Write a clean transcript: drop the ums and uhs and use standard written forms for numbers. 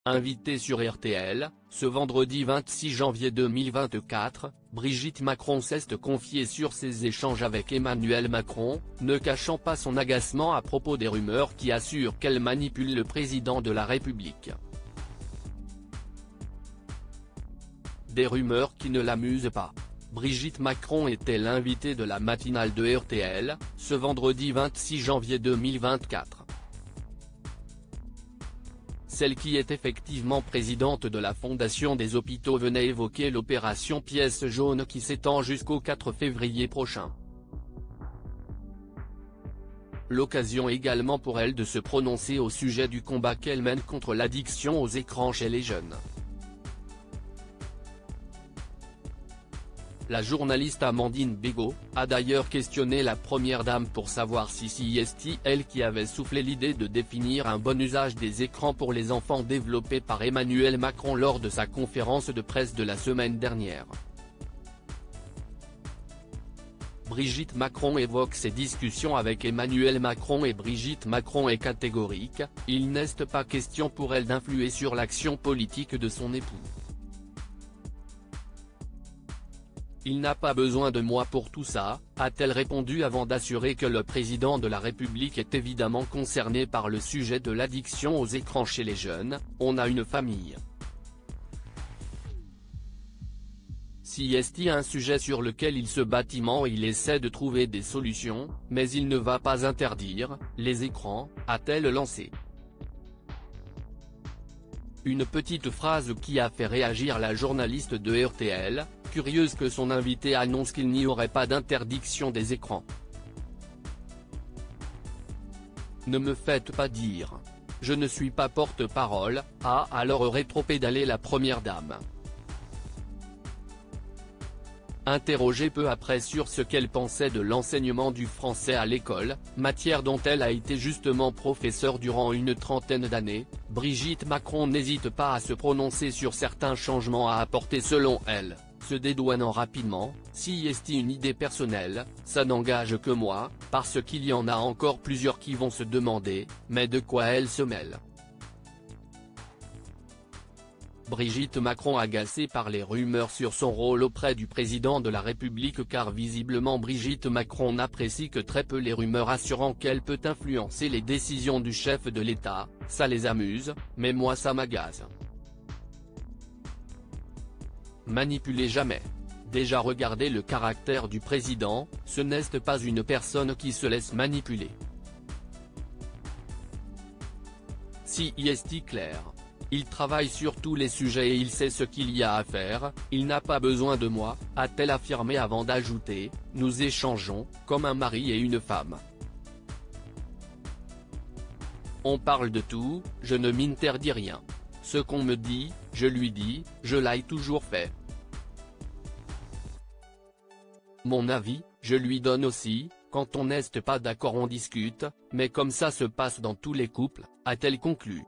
Invitée sur RTL, ce vendredi 26 janvier 2024, Brigitte Macron s'est confiée sur ses échanges avec Emmanuel Macron, ne cachant pas son agacement à propos des rumeurs qui assurent qu'elle manipule le président de la République. Des rumeurs qui ne l'amusent pas. Brigitte Macron était l'invitée de la matinale de RTL, ce vendredi 26 janvier 2024. Celle qui est effectivement présidente de la Fondation des hôpitaux venait évoquer l'opération Pièce jaune qui s'étend jusqu'au 4 février prochain. L'occasion également pour elle de se prononcer au sujet du combat qu'elle mène contre l'addiction aux écrans chez les jeunes. La journaliste Amandine Bégaud a d'ailleurs questionné la première dame pour savoir si c'est elle qui avait soufflé l'idée de définir un bon usage des écrans pour les enfants développé par Emmanuel Macron lors de sa conférence de presse de la semaine dernière. Brigitte Macron évoque ses discussions avec Emmanuel Macron et Brigitte Macron est catégorique, il n'est pas question pour elle d'influer sur l'action politique de son époux. Il n'a pas besoin de moi pour tout ça, a-t-elle répondu avant d'assurer que le président de la République est évidemment concerné par le sujet de l'addiction aux écrans chez les jeunes, on a une famille. C'est un sujet sur lequel il se bâtiment et il essaie de trouver des solutions, mais il ne va pas interdire les écrans, a-t-elle lancé. Une petite phrase qui a fait réagir la journaliste de RTL, curieuse que son invité annonce qu'il n'y aurait pas d'interdiction des écrans. Ne me faites pas dire. Je ne suis pas porte-parole, a alors rétropédalé la première dame. Interrogée peu après sur ce qu'elle pensait de l'enseignement du français à l'école, matière dont elle a été justement professeure durant une trentaine d'années, Brigitte Macron n'hésite pas à se prononcer sur certains changements à apporter selon elle, se dédouanant rapidement, si est une idée personnelle, ça n'engage que moi, parce qu'il y en a encore plusieurs qui vont se demander, mais de quoi elle se mêle. Brigitte Macron agacée par les rumeurs sur son rôle auprès du président de la République car visiblement Brigitte Macron n'apprécie que très peu les rumeurs assurant qu'elle peut influencer les décisions du chef de l'État, ça les amuse, mais moi ça m'agace. Manipuler jamais. Déjà regardez le caractère du président, ce n'est pas une personne qui se laisse manipuler. Si est clair. Il travaille sur tous les sujets et il sait ce qu'il y a à faire, il n'a pas besoin de moi, a-t-elle affirmé avant d'ajouter, nous échangeons, comme un mari et une femme. On parle de tout, je ne m'interdis rien. Ce qu'on me dit, je lui dis, je l'ai toujours fait. Mon avis, je lui donne aussi, quand on n'est pas d'accord on discute, mais comme ça se passe dans tous les couples, a-t-elle conclu.